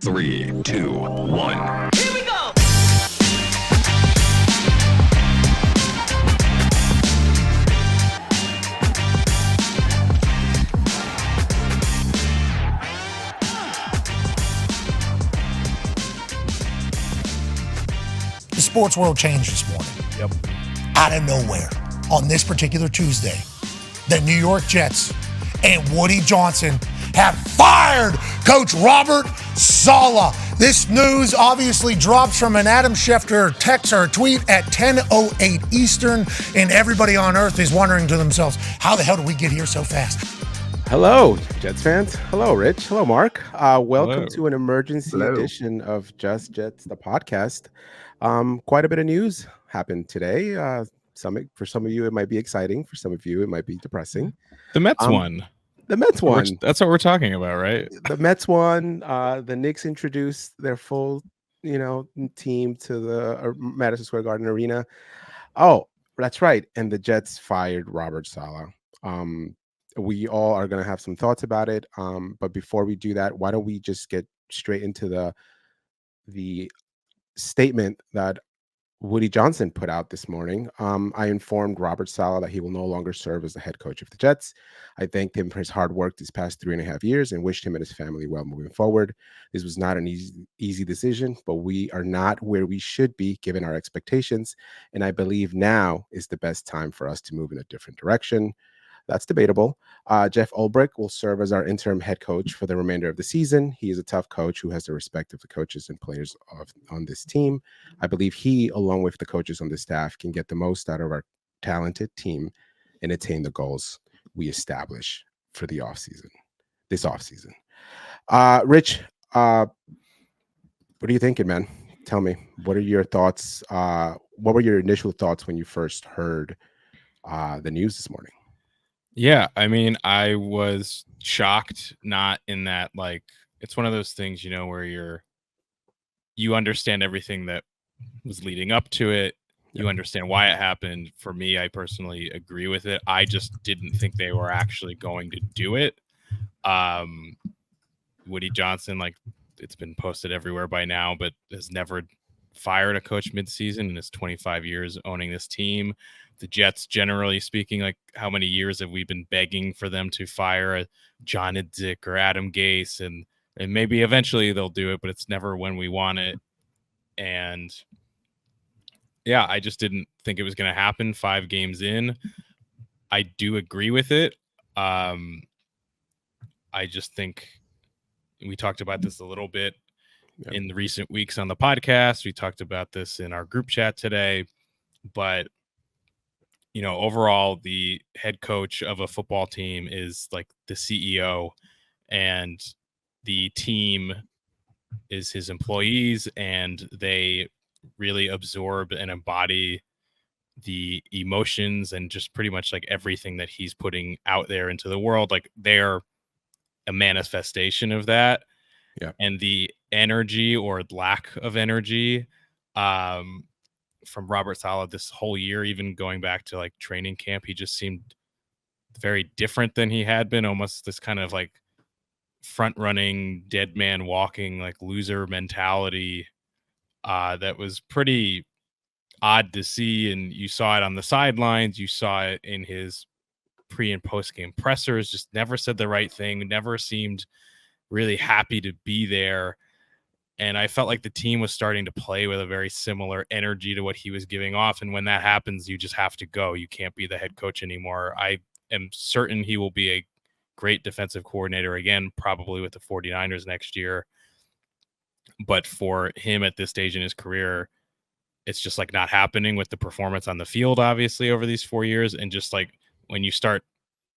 3, 2, 1. Here we go! The sports world changed this morning. Yep. Out of nowhere, on this particular Tuesday, the New York Jets and Woody Johnson have fired Coach Robert Saleh. This news obviously drops from an Adam Schefter text or tweet at 10:08 Eastern, and everybody on earth is wondering to themselves, how the hell did we get here so fast? Hello, Jets fans. Hello, Rich. Hello, Mark. Welcome to an emergency edition of Just Jets, the podcast. Quite a bit of news happened today. For some of you, it might be exciting. For some of you, it might be depressing. The Mets won. The Mets won. That's what we're talking about, right? The Mets won. The Knicks introduced their full, team to the Madison Square Garden Arena. Oh, that's right. And the Jets fired Robert Saleh. We all are going to have some thoughts about it. But before we do that, why don't we just get straight into the statement that Woody Johnson put out this morning. I informed Robert Saleh that he will no longer serve as the head coach of the Jets. I thanked him for his hard work these past 3.5 years and wished him and his family well moving forward. This was not an easy decision, but we are not where we should be given our expectations. And I believe now is the best time for us to move in a different direction. That's debatable. Jeff Ulbrich will serve as our interim head coach for the remainder of the season. He is a tough coach who has the respect of the coaches and players on this team. I believe he, along with the coaches on the staff, can get the most out of our talented team and attain the goals we establish for this offseason. Rich, what are you thinking, man? Tell me, what are your thoughts? What were your initial thoughts when you first heard the news this morning? Yeah, I mean, I was shocked, not in that, like, it's one of those things, where you understand everything that was leading up to it. You understand why it happened. For me, I personally agree with it. I just didn't think they were actually going to do it. Woody Johnson, like, it's been posted everywhere by now, but has never fired a coach midseason in his 25 years owning this team. The Jets, generally speaking, like, how many years have we been begging for them to fire a John Idzik or Adam Gase, and maybe eventually they'll do it, but it's never when we want it. And yeah, I just didn't think it was going to happen 5 games in. I do agree with it. I just think we talked about this a little bit in the recent weeks on the podcast. We talked about this in our group chat today, but overall, the head coach of a football team is like the CEO, and the team is his employees, and they really absorb and embody the emotions and just pretty much like everything that he's putting out there into the world. Like, they're a manifestation of that. Yeah. And the energy or lack of energy, from Robert Saleh this whole year, even going back to like training camp, he just seemed very different than he had been. Almost this kind of like front running, dead man walking, like loser mentality that was pretty odd to see. And you saw it on the sidelines. You saw it in his pre and post game pressers. Just never said the right thing. Never seemed really happy to be there. And I felt like the team was starting to play with a very similar energy to what he was giving off. And when that happens, you just have to go. You can't be the head coach anymore. I am certain he will be a great defensive coordinator again, probably with the 49ers next year. But for him at this stage in his career, it's just like not happening with the performance on the field, obviously, over these 4 years. And just like when you start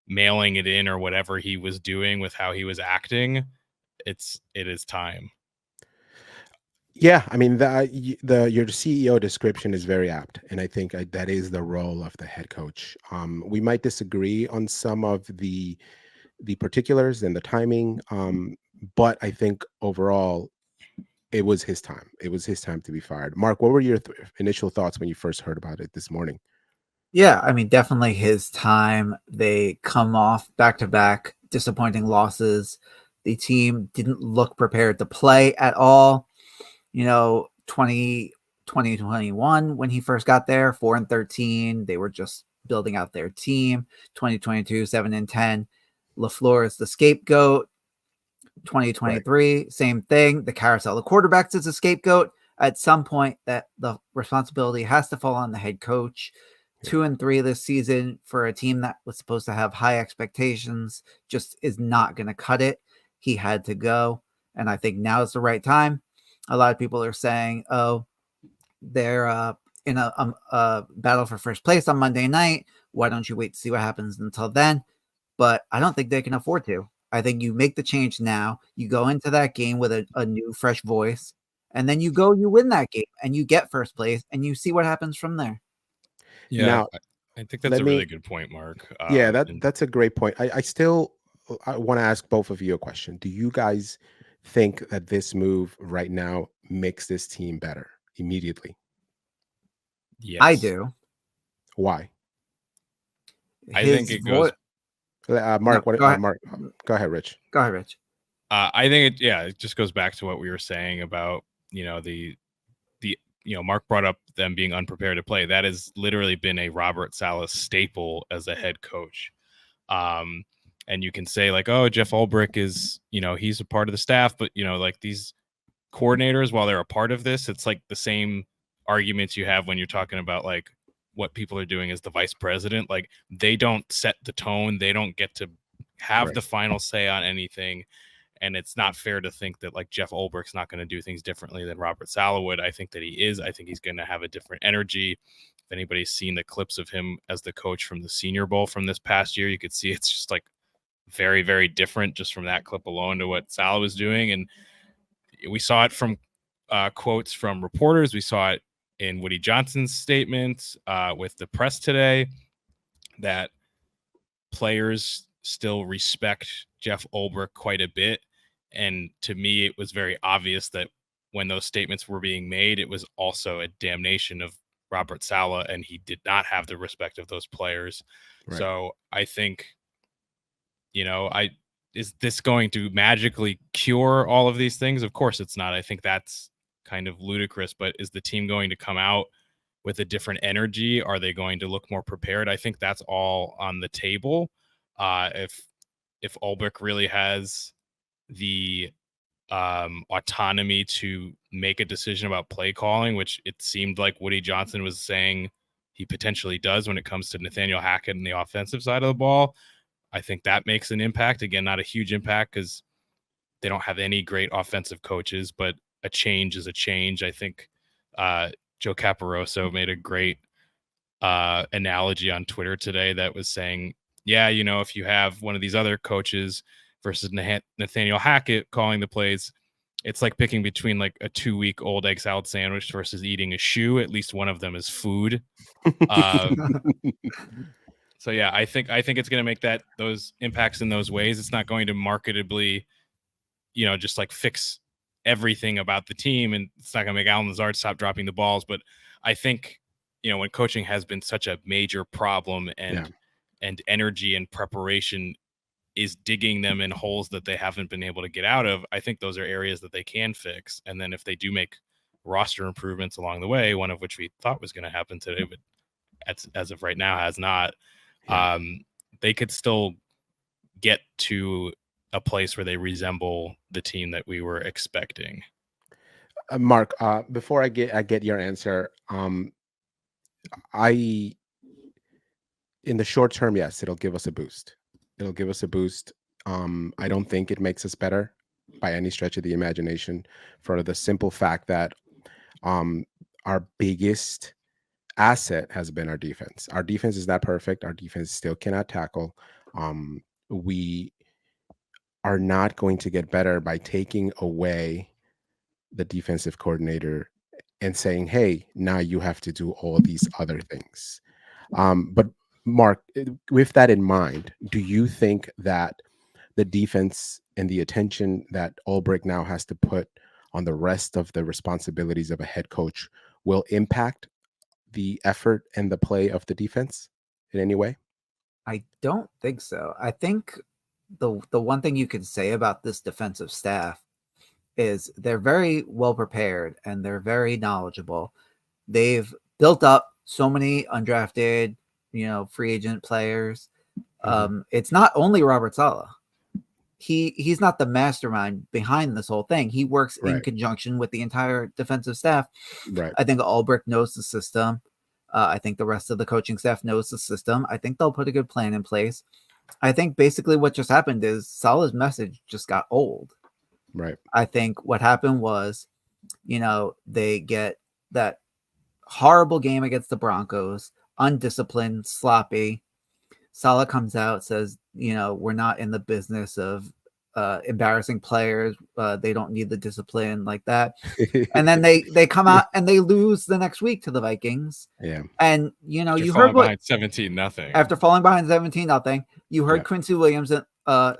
mailing it in or whatever he was doing with how he was acting, it is time. Yeah, I mean, your CEO description is very apt, and I think that is the role of the head coach. We might disagree on some of the particulars and the timing, but I think overall it was his time. It was his time to be fired. Mark, what were your initial thoughts when you first heard about it this morning? Yeah, I mean, definitely his time. They come off back-to-back disappointing losses. The team didn't look prepared to play at all. 2021 when he first got there, 4-13. They were just building out their team. 2022, 7-10. LaFleur is the scapegoat. 2023, same thing. The carousel of quarterbacks is a scapegoat. At some point, that the responsibility has to fall on the head coach. 2-3 this season for a team that was supposed to have high expectations just is not going to cut it. He had to go, and I think now is the right time. A lot of people are saying, "Oh, they're in a battle for first place on Monday night. Why don't you wait to see what happens until then?" But I don't think they can afford to. I think you make the change now. You go into that game with a new, fresh voice, and then you win that game, and you get first place, and you see what happens from there. Yeah, Now, I think that's let a me- really good point, Mark. Yeah, And that's a great point. I want to ask both of you a question. Do you guys think that this move right now makes this team better immediately? yes, I do. Why? I think it goes. Mark, No, go ahead. Mark, go ahead, Rich. Go ahead, Rich. I think it just goes back to what we were saying about the Mark brought up them being unprepared to play. That has literally been a Robert Saleh staple as a head coach. And you can say like, oh, Jeff Ulbrich is, he's a part of the staff, but like these coordinators, while they're a part of this, it's like the same arguments you have when you're talking about like what people are doing as the vice president. Like they don't set the tone. They don't get to have the final say on anything. And it's not fair to think that like Jeff Ulbrich's not going to do things differently than Robert Saleh would. I think that he is. I think he's going to have a different energy. If anybody's seen the clips of him as the coach from the Senior Bowl from this past year, you could see it's just like very, very different just from that clip alone to what Saleh was doing. And we saw it from quotes from reporters. We saw it in Woody Johnson's statement with the press today that players still respect Jeff Ulbrich quite a bit. And to me, it was very obvious that when those statements were being made, it was also a damnation of Robert Saleh, and he did not have the respect of those players. Right. So I think, is this going to magically cure all of these things? Of course it's not. I think that's kind of ludicrous, but is the team going to come out with a different energy? Are they going to look more prepared? I think that's all on the table. If Ulbrich really has the autonomy to make a decision about play calling, which it seemed like Woody Johnson was saying he potentially does when it comes to Nathaniel Hackett and the offensive side of the ball, I think that makes an impact. Again, not a huge impact because they don't have any great offensive coaches, but a change is a change. I think Joe Caporoso made a great analogy on Twitter today that was saying, yeah, if you have one of these other coaches versus Nathaniel Hackett calling the plays, it's like picking between like a 2-week-old egg salad sandwich versus eating a shoe. At least one of them is food. So yeah, I think it's going to make those impacts in those ways. It's not going to marketably, just like fix everything about the team, and it's not going to make Alan Lazard stop dropping the balls. But I think, when coaching has been such a major problem and energy and preparation is digging them in holes that they haven't been able to get out of, I think those are areas that they can fix. And then if they do make roster improvements along the way, one of which we thought was going to happen today, but as of right now has not, they could still get to a place where they resemble the team that we were expecting. Mark, before I get your answer, in the short term, yes, it'll give us a boost. I don't think it makes us better by any stretch of the imagination, for the simple fact that our biggest asset has been our defense. Our defense is not perfect. Our defense still cannot tackle. We are not going to get better by taking away the defensive coordinator and saying, hey, now you have to do all these other things. But Mark, with that in mind, do you think that the defense and the attention that Ulbrich now has to put on the rest of the responsibilities of a head coach will impact the effort and the play of the defense in any way? I don't think so. I think the one thing you can say about this defensive staff is they're very well prepared and they're very knowledgeable. They've built up so many undrafted, free agent players. It's not only Robert Saleh. He's not the mastermind behind this whole thing. He works in conjunction with the entire defensive staff. Right. I think Ulbrich knows the system. I think the rest of the coaching staff knows the system. I think they'll put a good plan in place. I think basically what just happened is Saleh's message just got old. Right. I think what happened was, they get that horrible game against the Broncos, undisciplined, sloppy. Saleh comes out, says, we're not in the business of embarrassing players. They don't need the discipline like that. And then they come out and they lose the next week to the Vikings. Yeah. And, After you falling heard what behind 17-0. after falling behind 17-0, you heard Quincy Williams in the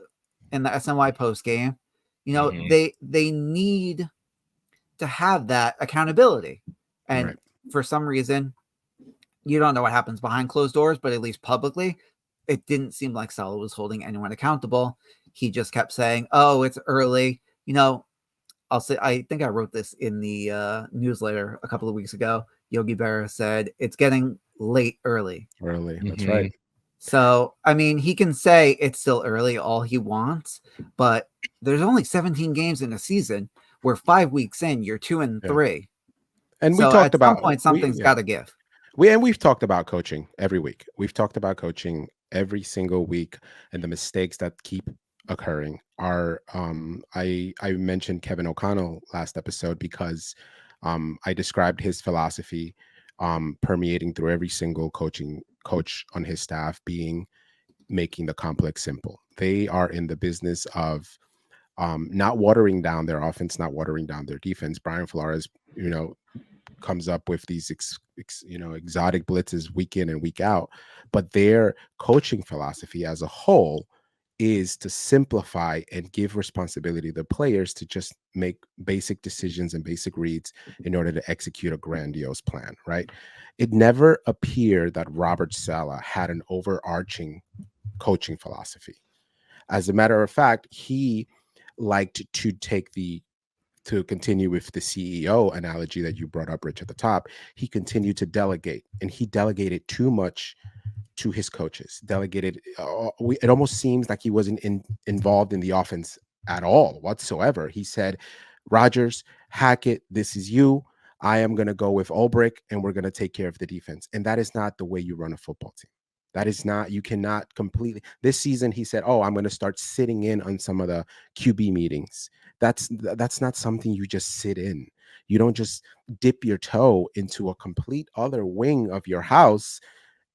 SNY post game. They need to have that accountability. And for some reason, you don't know what happens behind closed doors, but at least publicly, it didn't seem like Saleh was holding anyone accountable. He just kept saying, "Oh, it's early." I'll say, I think I wrote this in the newsletter a couple of weeks ago. Yogi Berra said, "It's getting late early." Early. That's right. So, I mean, he can say it's still early all he wants, but there's only 17 games in a season. We're 5 weeks in, you're 2-3. And so we talked at about some point, something's got to give. We've talked about coaching every week. We've talked about coaching every single week and the mistakes that keep occurring are I mentioned Kevin O'Connell last episode because I described his philosophy permeating through every single coach on his staff being making the complex simple. They are in the business of not watering down their offense, not watering down their defense. Brian Flores, comes up with these exotic blitzes week in and week out, but their coaching philosophy as a whole is to simplify and give responsibility to the players to just make basic decisions and basic reads in order to execute a grandiose plan, right? It never appeared that Robert Saleh had an overarching coaching philosophy. As a matter of fact, he liked to continue with the CEO analogy that you brought up, Rich, at the top. He continued to delegate, and he delegated too much to his coaches. It almost seems like he wasn't involved in the offense at all whatsoever. He said, "Rodgers, Hackett, this is you. I am going to go with Ulbrich, and we're going to take care of the defense." And that is not the way you run a football team. That is not, you cannot completely. This season, he said, "Oh, I'm going to start sitting in on some of the QB meetings." That's not something you just sit in. You don't just dip your toe into a complete other wing of your house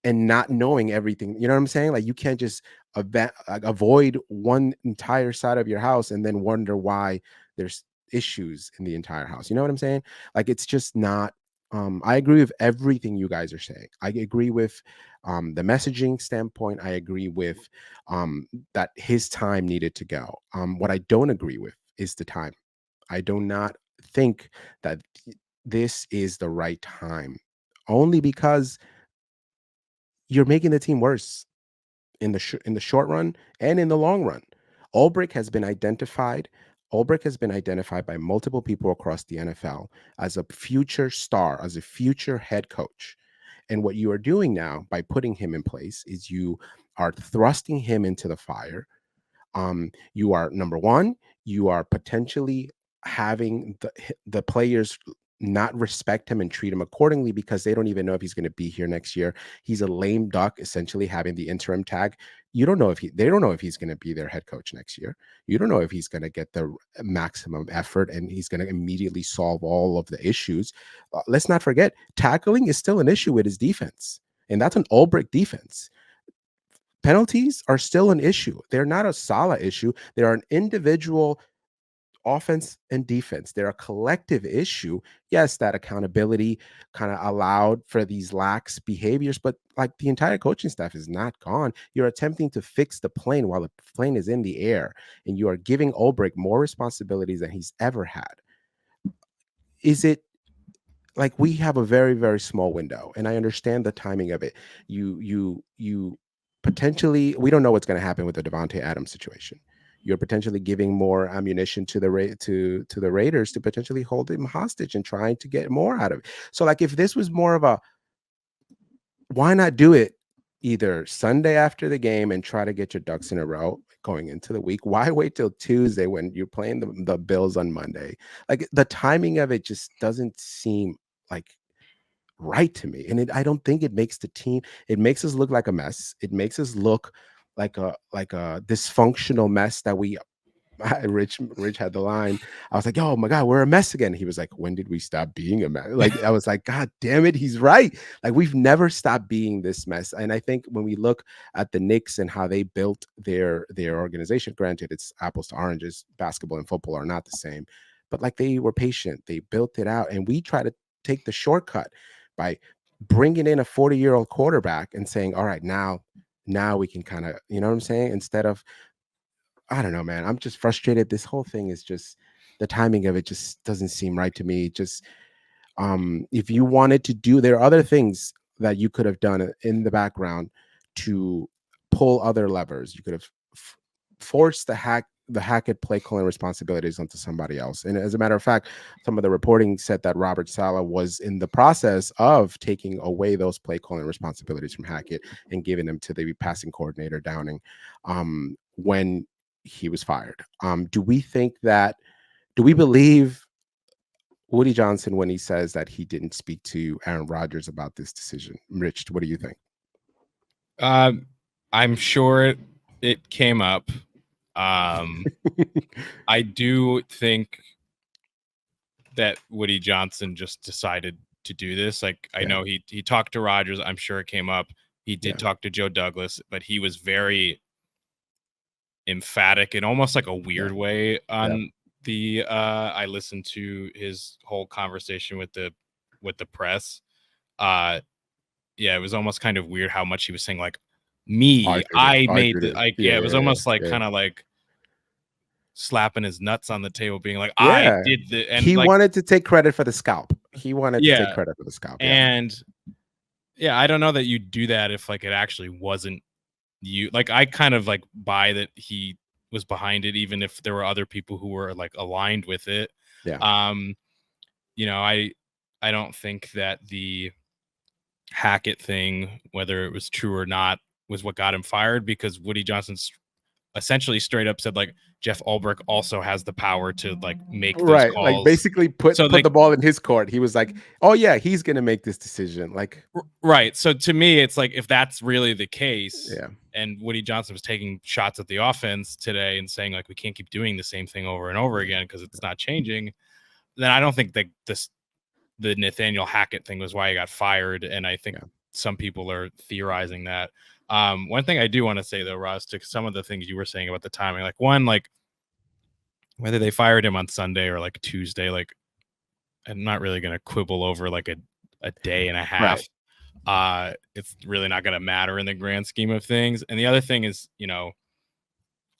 and not knowing everything. You know what I'm saying? Like, you can't just avoid one entire side of your house and then wonder why there's issues in the entire house. You know what I'm saying? Like, it's just not. I agree with everything you guys are saying. I agree with the messaging standpoint. I agree with that his time needed to go. What I don't agree with is the time. I do not think that this is the right time, only because you're making the team worse in the short run and in the long run. Ulbrich has been identified by multiple people across the NFL as a future star, as a future head coach. And what you are doing now by putting him in place is you are thrusting him into the fire. You are, number one, you are potentially having the players not respect him and treat him accordingly because they don't even know if he's going to be here next year. He's a lame duck, essentially having the interim tag. They don't know if he's going to be their head coach next year. You don't know if he's going to get the maximum effort and he's going to immediately solve all of the issues. Let's not forget, tackling is still an issue with his defense, and that's an Ulbrich defense. Penalties are still an issue. They're not a Saleh issue. They're an individual offense and defense. They're a collective issue. Yes, that accountability kind of allowed for these lax behaviors, but like, the entire coaching staff is not gone. You're attempting to fix the plane while the plane is in the air, and you are giving Ulbrich more responsibilities than he's ever had. Is it like, we have a very, very small window, and I understand the timing of it. You potentially, we don't know what's going to happen with the Devontae Adams situation. You're potentially giving more ammunition to the Raiders to potentially hold him hostage and trying to get more out of it. So like if this was more of a, why not do it either Sunday after the game and try to get your ducks in a row going into the week? Why wait till Tuesday when you're playing the Bills on Monday? Like the timing of it just doesn't seem like right to me. And I don't think it makes the team, it makes us look like a mess. It makes us look like a dysfunctional mess that we Rich had the line. I was like, oh my God, we're a mess again. He was like, when did we stop being a mess? Like, I was like, God damn it, he's right. Like, we've never stopped being this mess. And I think when we look at the Knicks and how they built their organization, granted, it's apples to oranges, basketball and football are not the same, but like they were patient, they built it out, and we try to take the shortcut by bringing in a 40-year-old quarterback and saying, all right, now we can kind of, you know what I'm saying? Instead of, I don't know, man. I'm just frustrated. This whole thing is just, the timing of it just doesn't seem right to me. Just if you wanted to do, there are other things that you could have done in the background to pull other levers. You could have forced the Hackett play calling responsibilities onto somebody else. And as a matter of fact, some of the reporting said that Robert Saleh was in the process of taking away those play calling responsibilities from Hackett and giving them to the passing coordinator Downing when he was fired. Do we believe Woody Johnson when he says that he didn't speak to Aaron Rodgers about this decision? Rich, what do you think? I'm sure it came up. I do think that Woody Johnson just decided to do this. Like, I know he talked to Rodgers. I'm sure it came up. He did talk to Joe Douglas, but he was very emphatic in almost like a weird way on the I listened to his whole conversation with the press. It was almost kind of weird how much he was saying like, I made the, like, it was almost like kind of like slapping his nuts on the table, being like, I did the, and he like, wanted to take credit for the scalp. He wanted to take credit for the scalp. And I don't know that you do that if like it actually wasn't you. Like, I kind of like buy that he was behind it, even if there were other people who were like aligned with it. You know, I don't think that the Hackett thing, whether it was true or not, was what got him fired, because Woody Johnson's essentially straight up said like Jeff Ulbrich also has the power to like make these calls. Like basically put the ball in his court. He was like, oh yeah, he's gonna make this decision. Like, right. So to me, it's like, if that's really the case, and Woody Johnson was taking shots at the offense today and saying like, we can't keep doing the same thing over and over again because it's not changing, then I don't think that the Nathaniel Hackett thing was why he got fired. And I think some people are theorizing that. One thing I do want to say though, Ross, to some of the things you were saying about the timing, like one, like whether they fired him on Sunday or like Tuesday, like I'm not really going to quibble over like a day and a half. It's really not going to matter in the grand scheme of things. And the other thing is, you know,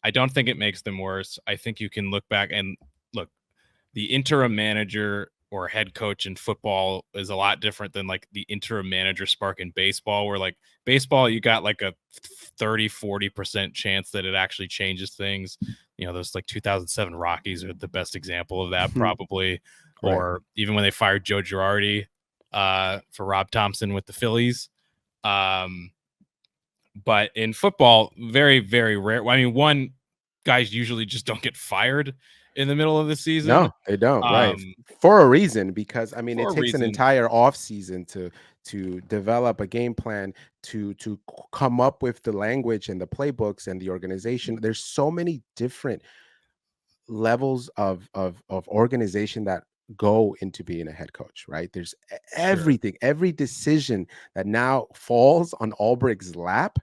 I don't think it makes them worse. I think you can look back and look, the interim manager or head coach in football is a lot different than like the interim manager spark in baseball, where like baseball, you got like a 30-40% chance that it actually changes things. You know, those like 2007 Rockies are the best example of that, probably. Or even when they fired Joe Girardi for Rob Thompson with the Phillies. But in football, very, very rare. I mean, one, guys usually just don't get fired in the middle of the season. No, they don't. Right. For a reason, because I mean, it takes an entire off season to develop a game plan, to come up with the language and the playbooks and the organization. There's so many different levels of organization that go into being a head coach, right? There's everything, every decision that now falls on Ulbrich's lap.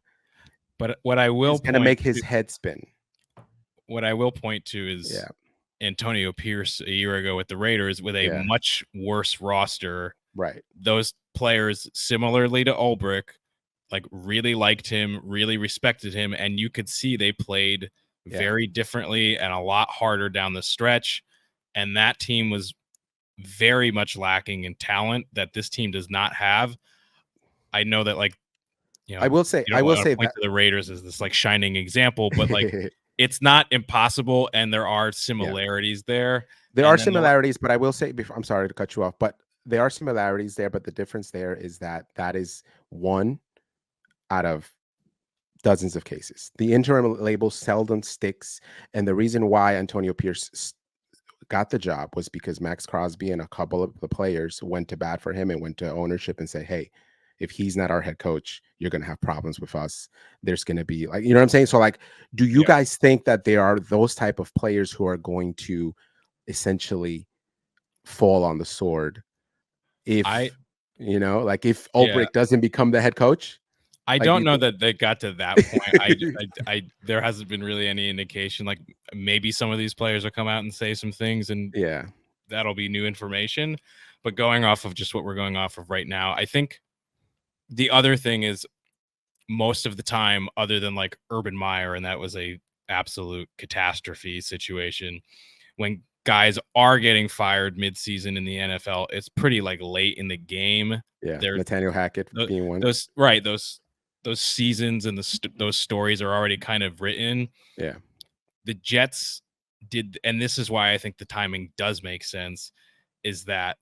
But what I will going to make his head spin. What I will point to is Antonio Pierce a year ago with the Raiders with a much worse roster. Right. Those players, similarly to Ulbrich, like really liked him, really respected him, and you could see they played very differently and a lot harder down the stretch. And that team was very much lacking in talent that this team does not have. I know that, like, I will say point that to the Raiders as this like shining example, but like it's not impossible, and there are similarities there. There are similarities, but I will say, I'm sorry to cut you off, but there are similarities there. But the difference there is that is one out of dozens of cases. The interim label seldom sticks, and the reason why Antonio Pierce got the job was because Max Crosby and a couple of the players went to bat for him and went to ownership and said, hey, if he's not our head coach, you're going to have problems with us. There's going to be like, you know what I'm saying? So like, do you guys think that there are those type of players who are going to essentially fall on the sword if, if Ulbrich doesn't become the head coach? I don't know that they got to that point. I there hasn't been really any indication. Like maybe some of these players will come out and say some things, and that'll be new information. But going off of just what we're going off of right now, I think the other thing is most of the time, other than like Urban Meyer, and that was a absolute catastrophe situation, when guys are getting fired mid-season in the NFL, it's pretty like late in the game. Yeah, Nathaniel Hackett being one. Those seasons and those stories are already kind of written. Yeah. The Jets did, and this is why I think the timing does make sense, is that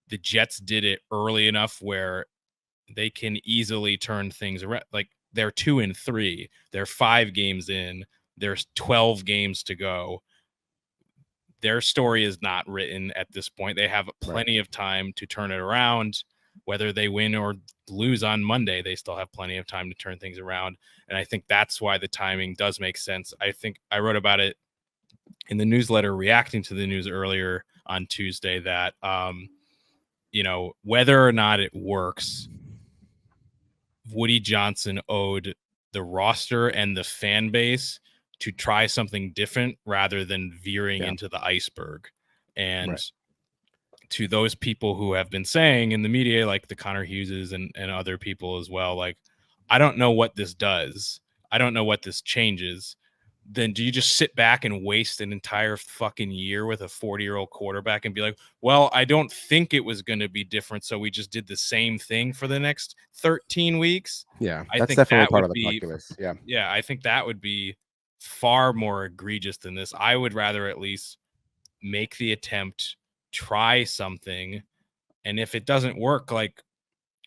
the Jets did it early enough where they can easily turn things around. Like they're 2-3, they're 5 games in, there's 12 games to go. Their story is not written at this point. They have plenty of time to turn it around. Whether they win or lose on Monday, they still have plenty of time to turn things around. And I think that's why the timing does make sense. I think I wrote about it in the newsletter reacting to the news earlier on Tuesday that, whether or not it works, Woody Johnson owed the roster and the fan base to try something different rather than veering into the iceberg. And to those people who have been saying in the media, like the Connor Hugheses and other people as well, like, I don't know what this does. I don't know what this changes. Then do you just sit back and waste an entire fucking year with a 40-year-old quarterback and be like, well, I don't think it was going to be different, so we just did the same thing for the next 13 weeks? Yeah, I that's think definitely that part would of the be, calculus. Yeah, I think that would be far more egregious than this. I would rather at least make the attempt, try something, and if it doesn't work, like,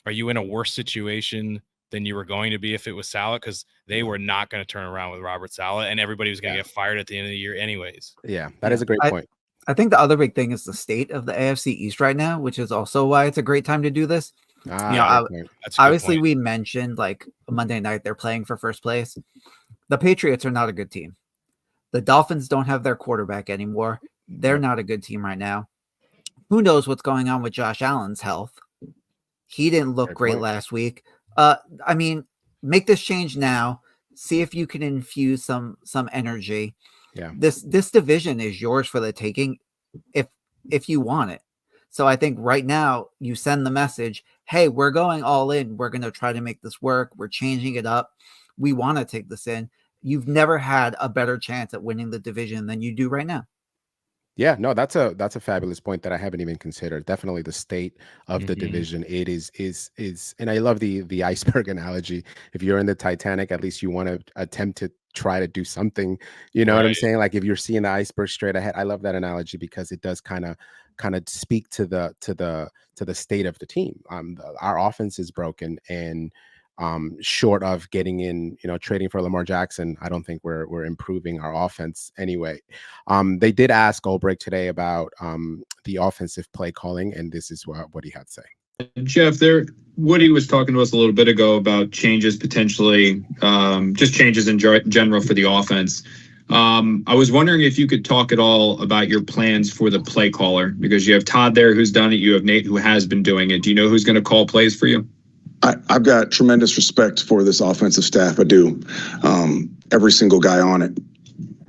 are you in a worse situation than you were going to be if it was Saleh? Because they were not going to turn around with Robert Saleh, and everybody was going to get fired at the end of the year anyways. Yeah, that is a great point. I think the other big thing is the state of the AFC East right now, which is also why it's a great time to do this. Obviously we mentioned like Monday night they're playing for first place. The Patriots are not a good team. The Dolphins don't have their quarterback anymore. They're not a good team right now. Who knows what's going on with Josh Allen's health? He didn't look great last week. I mean, make this change now. See if you can infuse some energy. Yeah. This division is yours for the taking if you want it. So I think right now you send the message, hey, we're going all in. We're going to try to make this work. We're changing it up. We want to take this in. You've never had a better chance at winning the division than you do right now. Yeah, no, that's a fabulous point that I haven't even considered. Definitely the state of the division. It is, and I love the iceberg analogy. If you're in the Titanic, at least you want to attempt to try to do something. You know what I'm saying? Like if you're seeing the iceberg straight ahead, I love that analogy because it does kind of speak to the state of the team. Our offense is broken, and short of getting in, trading for Lamar Jackson, I don't think we're improving our offense anyway. They did ask Ulbrich today about the offensive play calling, and this is what he had to say. Jeff, Woody was talking to us a little bit ago about changes potentially, just changes in general for the offense. I was wondering if you could talk at all about your plans for the play caller, because you have Todd there who's done it. You have Nate who has been doing it. Do you know who's going to call plays for you? I've got tremendous respect for this offensive staff. I do. Every single guy on it.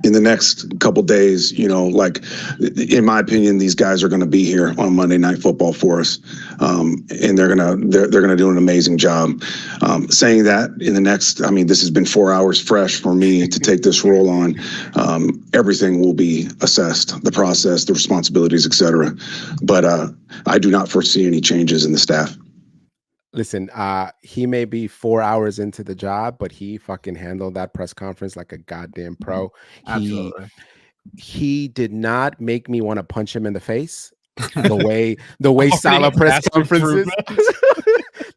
In the next couple days, in my opinion, these guys are going to be here on Monday Night Football for us, and they're gonna do an amazing job. Saying that, in the next, this has been 4 hours fresh for me to take this role on. Everything will be assessed, the process, the responsibilities, etc. But I do not foresee any changes in the staff. Listen, he may be 4 hours into the job, but he fucking handled that press conference like a goddamn pro. Absolutely. He did not make me want to punch him in the face. The way Saleh Already press vast conferences, improvement.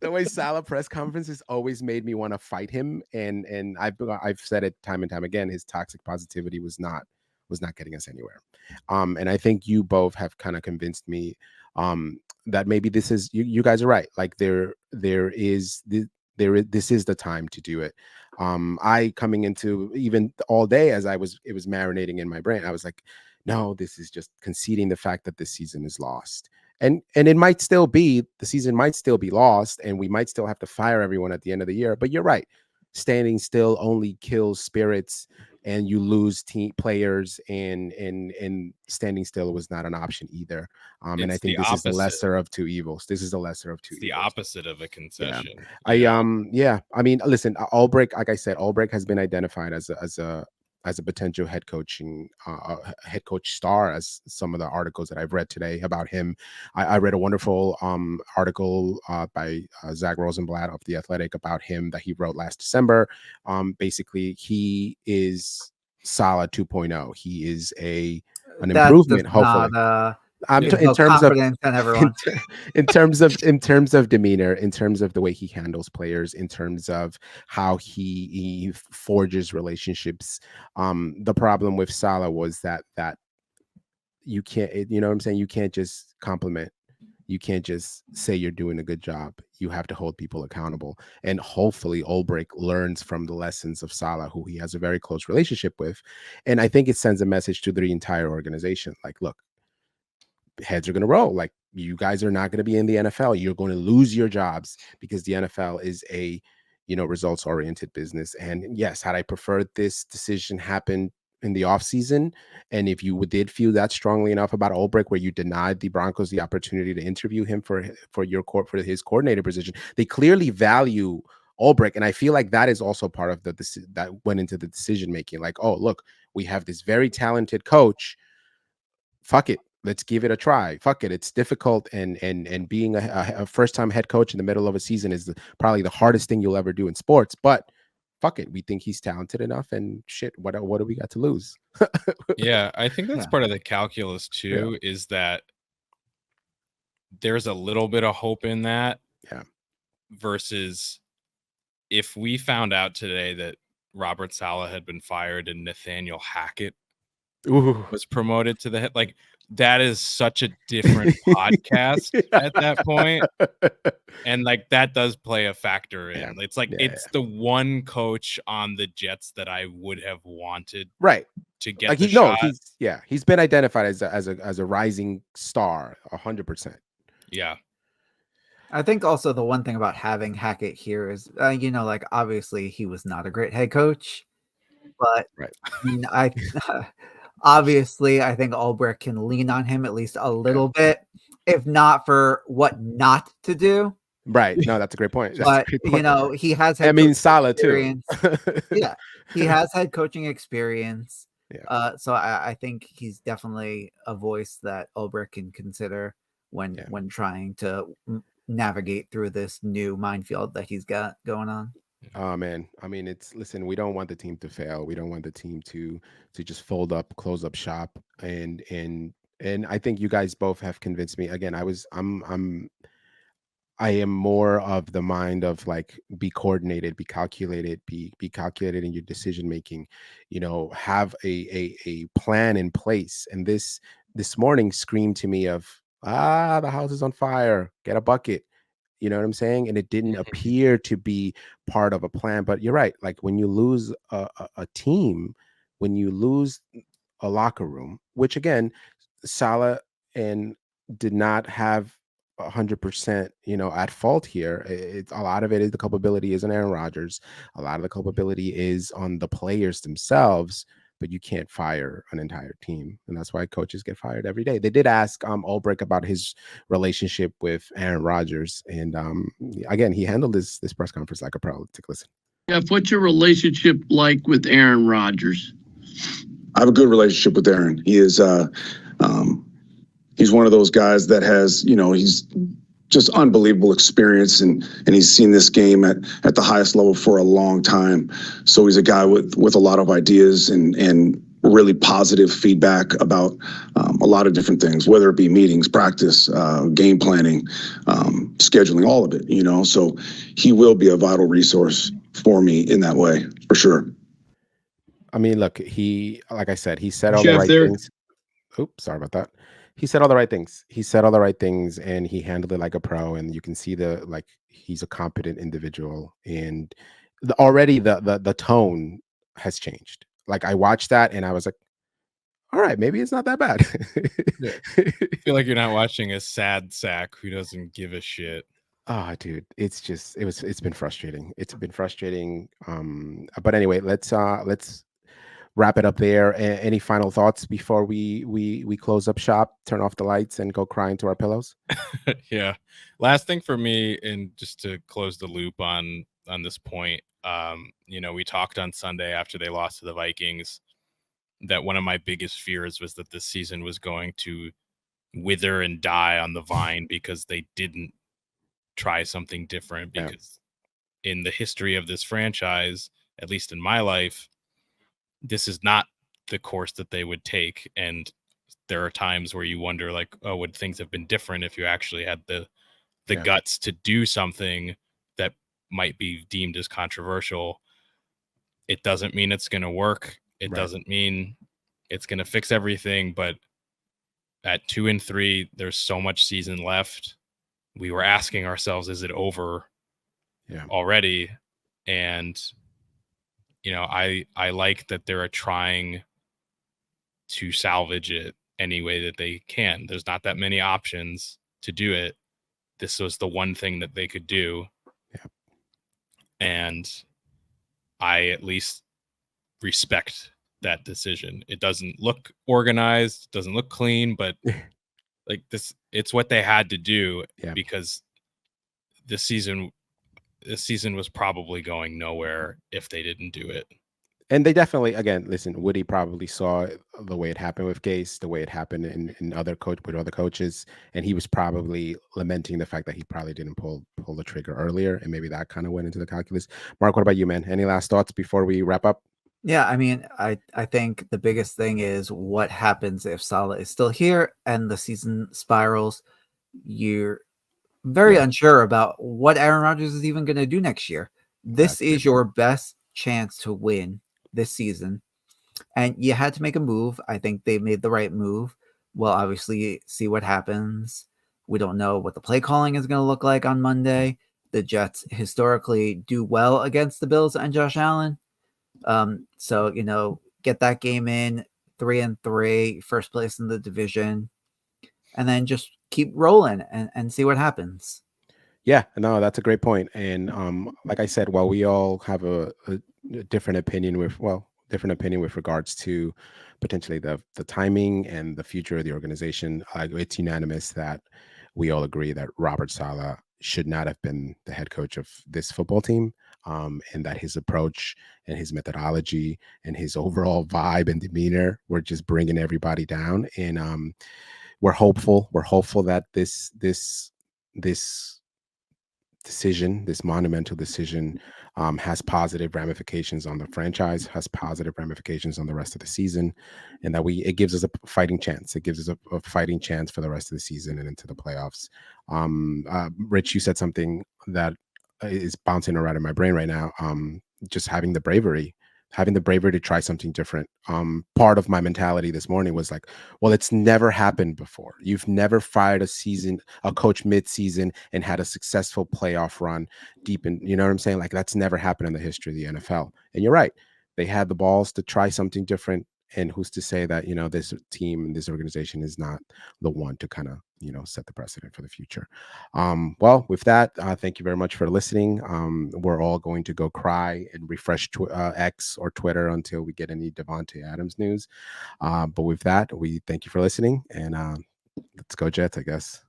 the way Saleh press conferences always made me want to fight him. And I've said it time and time again. His toxic positivity was not getting us anywhere. And I think you both have kind of convinced me that maybe this is you guys are right. Like this is the time to do it. I coming into even all day as it was marinating in my brain, I was like, no, this is just conceding the fact that this season is lost. And it might still be, the season might still be lost, and we might still have to fire everyone at the end of the year. But you're right. Standing still only kills spirits, and you lose team players, and standing still was not an option either. And I think this is the lesser of two evils. This is the lesser of two evils. The opposite of a concession. Yeah. I mean, listen, Ulbrich, like I said, Ulbrich has been identified as a potential head coach star, as some of the articles that I've read today about him. I read a wonderful article by Zach Rosenblatt of The Athletic about him that he wrote last December. Basically, he is Saleh 2.0. He is an improvement, hopefully. In terms of demeanor, in terms of the way he handles players, in terms of how he forges relationships. The problem with Saleh was that you can't, you know what I'm saying? You can't just compliment. You can't just say you're doing a good job. You have to hold people accountable. And hopefully Ulbrich learns from the lessons of Saleh, who he has a very close relationship with. And I think it sends a message to the entire organization. Like, look, heads are going to roll. Like, you guys are not going to be in the NFL. You're going to lose your jobs because the NFL is a, results oriented business. And yes, had I preferred this decision happen in the offseason, and if you did feel that strongly enough about Ulbrich, where you denied the Broncos the opportunity to interview him for his coordinator position, they clearly value Ulbrich. And I feel like that is also part of that went into the decision making. Like, oh, look, we have this very talented coach. Fuck it. Let's give it a try. Fuck it. It's difficult. And being a first-time head coach in the middle of a season is probably the hardest thing you'll ever do in sports. But fuck it. We think he's talented enough, and shit, what do we got to lose? Yeah, I think that's part of the calculus too, is that there's a little bit of hope in that. Yeah. Versus if we found out today that Robert Saleh had been fired and Nathaniel Hackett was promoted to the head, like, that is such a different podcast at that point. And like, that does play a factor in. Yeah. It's like, it's the one coach on the Jets that I would have wanted to get the shot. He's been identified as a rising star 100%. Yeah. I think also the one thing about having Hackett here is, like, obviously he was not a great head coach, but obviously, I think Ulbrich can lean on him at least a little bit, if not for what not to do. Right. No, that's a great point. But, he has had Saleh too. Yeah, he has had coaching experience. Yeah. So I think he's definitely a voice that Ulbrich can consider when trying to navigate through this new minefield that he's got going on. Oh man, I mean, listen, we don't want the team to fail. We don't want the team to just fold up, close up shop. And I think you guys both have convinced me. Again, I am more of the mind of, like, be coordinated, be calculated, be calculated in your decision making, have a plan in place. And this morning screamed to me of, the house is on fire, get a bucket. You know what I'm saying? And it didn't appear to be part of a plan. But you're right. Like, when you lose a team, when you lose a locker room, which again, Saleh did not have 100%, at fault here. A lot of it is the culpability is on Aaron Rodgers. A lot of the culpability is on the players themselves. But you can't fire an entire team. And that's why coaches get fired every day. They did ask Ulbrich about his relationship with Aaron Rodgers. And again, he handled this press conference like a pro. Take a listen. Jeff, what's your relationship like with Aaron Rodgers? I have a good relationship with Aaron. He is he's one of those guys that has, just unbelievable experience, and he's seen this game at the highest level for a long time. So he's a guy with a lot of ideas and really positive feedback about a lot of different things, whether it be meetings, practice, game planning, scheduling, all of it. So he will be a vital resource for me in that way, for sure. I mean, look, like I said, he said all Jeff, the right things. Oops, sorry about that. He said all the right things. He said all the right things, and he handled it like a pro. And you can see he's a competent individual, and already the tone has changed. Like, I watched that, and I was like, all right, maybe it's not that bad. Yeah. I feel like you're not watching a sad sack who doesn't give a shit. Oh, dude, it's been frustrating. It's been frustrating. But anyway, let's wrap it up there. Any final thoughts before we close up shop, turn off the lights, and go cry into our pillows? Yeah. Last thing for me, and just to close the loop on this point, we talked on Sunday after they lost to the Vikings that one of my biggest fears was that this season was going to wither and die on the vine because they didn't try something different. Because in the history of this franchise, at least in my life, this is not the course that they would take. And there are times where you wonder, like, oh, would things have been different if you actually had the guts to do something that might be deemed as controversial? It doesn't mean it's going to work. It doesn't mean it's going to fix everything. But at 2-3, there's so much season left. We were asking ourselves, is it over already? And I like that they're trying to salvage it any way that they can. There's not that many options to do it. This was the one thing that they could do. Yeah. And I at least respect that decision. It doesn't look organized, doesn't look clean, but like this, it's what they had to do because this season was probably going nowhere if they didn't do it. And they definitely, again, listen, Woody probably saw the way it happened with Gase, the way it happened with other coaches, and he was probably lamenting the fact that he probably didn't pull the trigger earlier, and maybe that kind of went into the calculus. Mark, what about you, man? Any last thoughts before we wrap up? Yeah, I mean, I think the biggest thing is what happens if Saleh is still here and the season spirals. You're very unsure about what Aaron Rodgers is even going to do next year. This is your best chance to win this season, and you had to make a move. I think they made the right move. We'll obviously see what happens. We don't know what the play calling is going to look like on Monday. The Jets historically do well against the Bills and Josh Allen. So, get that game in 3-3, first place in the division, and then just keep rolling and see what happens. Yeah, no, that's a great point. And like I said, while we all have a different opinion with regards to potentially the timing and the future of the organization, it's unanimous that we all agree that Robert Saleh should not have been the head coach of this football team, and that his approach and his methodology and his overall vibe and demeanor were just bringing everybody down. And we're hopeful that this decision, this monumental decision, has positive ramifications on the franchise, has positive ramifications on the rest of the season, and that it gives us a fighting chance. It gives us a fighting chance for the rest of the season and into the playoffs. Rich, you said something that is bouncing around in my brain right now. Just having the bravery to try something different. Part of my mentality this morning was like, well, it's never happened before. You've never fired a coach mid-season and had a successful playoff run deep in, you know what I'm saying? Like, that's never happened in the history of the NFL. And you're right. They had the balls to try something different. And who's to say that, this team and this organization is not the one to kind of, set the precedent for the future. Well, with that, thank you very much for listening. We're all going to go cry and refresh X or Twitter until we get any Devontae Adams news. But with that, we thank you for listening, and let's go Jets, I guess.